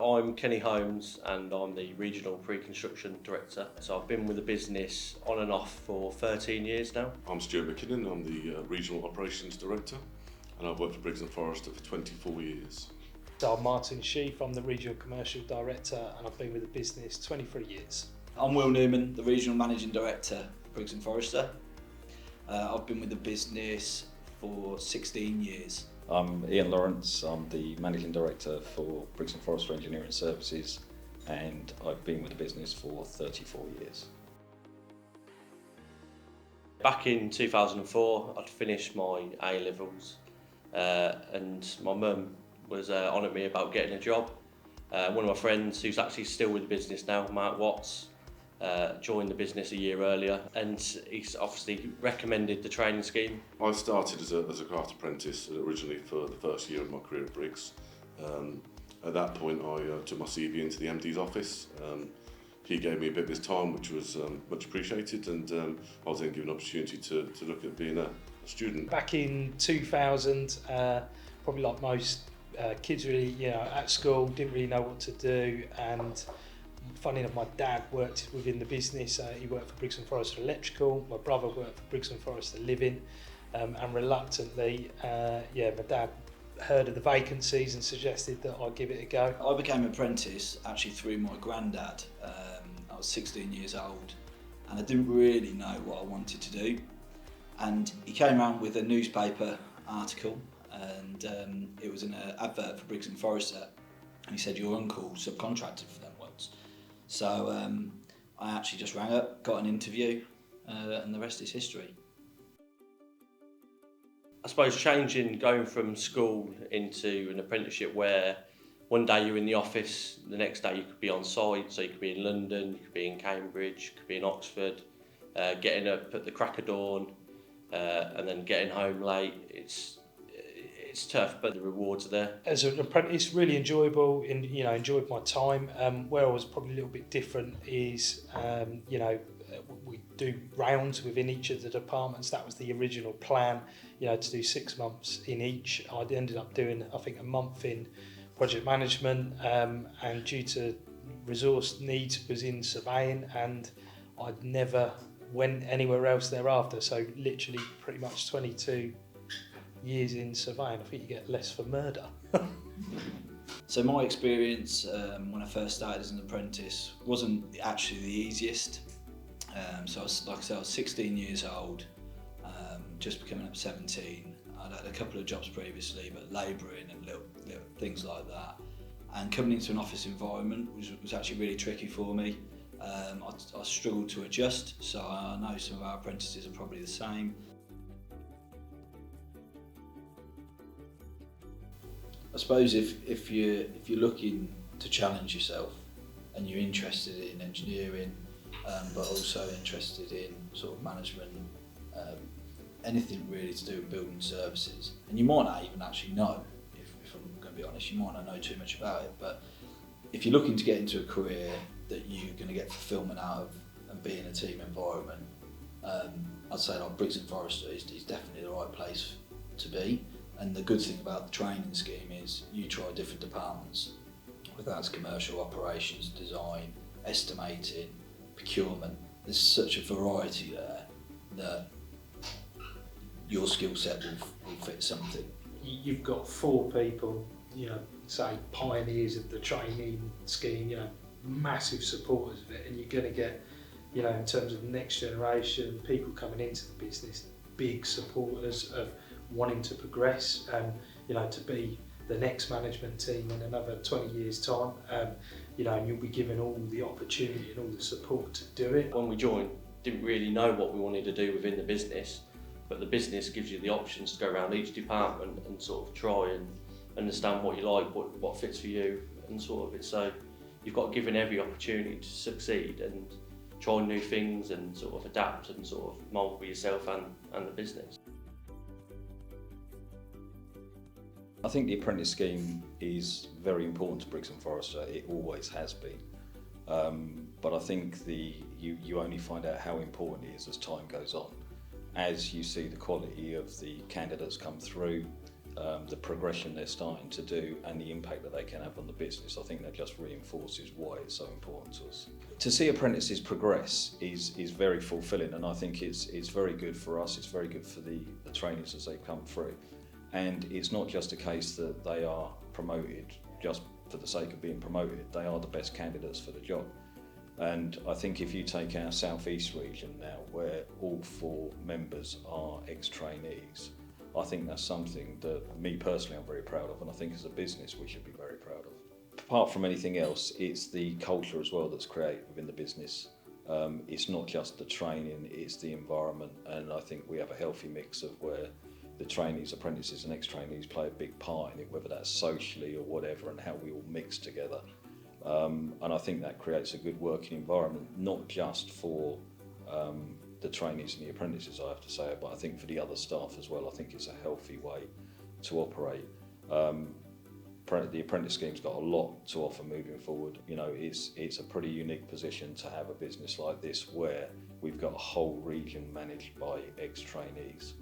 I'm Kenny Holmes and I'm the Regional Pre-Construction Director. So I've been with the business on and off for 13 years now. I'm Stuart McKinnon, I'm the Regional Operations Director and I've worked for Briggs & Forrester for 24 years. So I'm Martin Sheaf, I'm the Regional Commercial Director and I've been with the business 23 years. I'm Will Newman, the Regional Managing Director for Briggs & Forrester. I've been with the business for 16 years. I'm Ian Lawrence, I'm the Managing Director for Briggs & Forrester Engineering Services and I've been with the business for 34 years. Back in 2004 I'd finished my A-levels and my mum was on at me about getting a job. One of my friends who's actually still with the business now, Mark Watts, joined the business a year earlier and he's obviously recommended the training scheme. I started as a craft apprentice originally for the first year of my career at Briggs. At that point I took my CV into the MD's office. He gave me a bit of his time, which was much appreciated, and I was then given an opportunity to look at being a student. Back in 2000, probably like most kids really, at school, didn't really know what to do, and funny enough, my dad worked within the business. He worked for Briggs & Forrester Electrical, my brother worked for Briggs & Forrester Living, and reluctantly, my dad heard of the vacancies and suggested that I give it a go. I became an apprentice actually through my granddad. I was 16 years old and I didn't really know what I wanted to do. And he came around with a newspaper article and it was an advert for Briggs & Forrester. And he said, your uncle subcontracted for them once. So I actually just rang up, got an interview, and the rest is history. I suppose going from school into an apprenticeship where one day you're in the office, the next day you could be on site, so you could be in London, you could be in Cambridge, you could be in Oxford, getting up at the crack of dawn and then getting home late. It's tough, but the rewards are there. As an apprentice, really enjoyable, and enjoyed my time. Where I was probably a little bit different is, we do rounds within each of the departments. That was the original plan, to do 6 months in each. I ended up doing, I think, a month in project management, and due to resource needs was in surveying, and I'd never went anywhere else thereafter. So literally pretty much 22 years in surveying. I think you get less for murder. So my experience when I first started as an apprentice wasn't actually the easiest. So I was 16 years old, just becoming up 17. I'd had a couple of jobs previously, but labouring and little things like that. And coming into an office environment was actually really tricky for me. I struggled to adjust, so I know some of our apprentices are probably the same. I suppose if you're looking to challenge yourself and you're interested in engineering, but also interested in sort of management, anything really to do with building services, and you might not even actually know, if I'm going to be honest, you might not know too much about it, but if you're looking to get into a career that you're going to get fulfilment out of and be in a team environment, I'd say like Briggs & Forrester is definitely the right place to be. And the good thing about the training scheme is you try different departments, whether that's commercial, operations, design, estimating, procurement. There's such a variety there that your skill set will fit something. You've got 4 people, say pioneers of the training scheme, massive supporters of it, and you're going to get, in terms of the next generation, people coming into the business, big supporters of wanting to progress and to be the next management team in another 20 years time, and you'll be given all the opportunity and all the support to do it. When we joined, didn't really know what we wanted to do within the business, but the business gives you the options to go around each department and sort of try and understand what you like, what fits for you, and sort of it. So you've got given every opportunity to succeed and try new things and sort of adapt and sort of mould with yourself and the business. I think the apprentice scheme is very important to Briggs & Forrester. It always has been. But I think you only find out how important it is as time goes on. As you see the quality of the candidates come through, the progression they're starting to do and the impact that they can have on the business. I think that just reinforces why it's so important to us. To see apprentices progress is very fulfilling, and I think it's very good for us, it's very good for the trainees as they come through. And it's not just a case that they are promoted just for the sake of being promoted, they are the best candidates for the job. And I think if you take our South East region now, where all 4 members are ex-trainees, I think that's something that me personally I'm very proud of, and I think as a business we should be very proud of. Apart from anything else, it's the culture as well that's created within the business. It's not just the training, it's the environment, and I think we have a healthy mix of where the trainees, apprentices and ex-trainees play a big part in it, whether that's socially or whatever, and how we all mix together. And I think that creates a good working environment, not just for the trainees and the apprentices, I have to say, but I think for the other staff as well. I think it's a healthy way to operate. The apprentice scheme's got a lot to offer moving forward. You know, it's a pretty unique position to have a business like this where we've got a whole region managed by ex-trainees.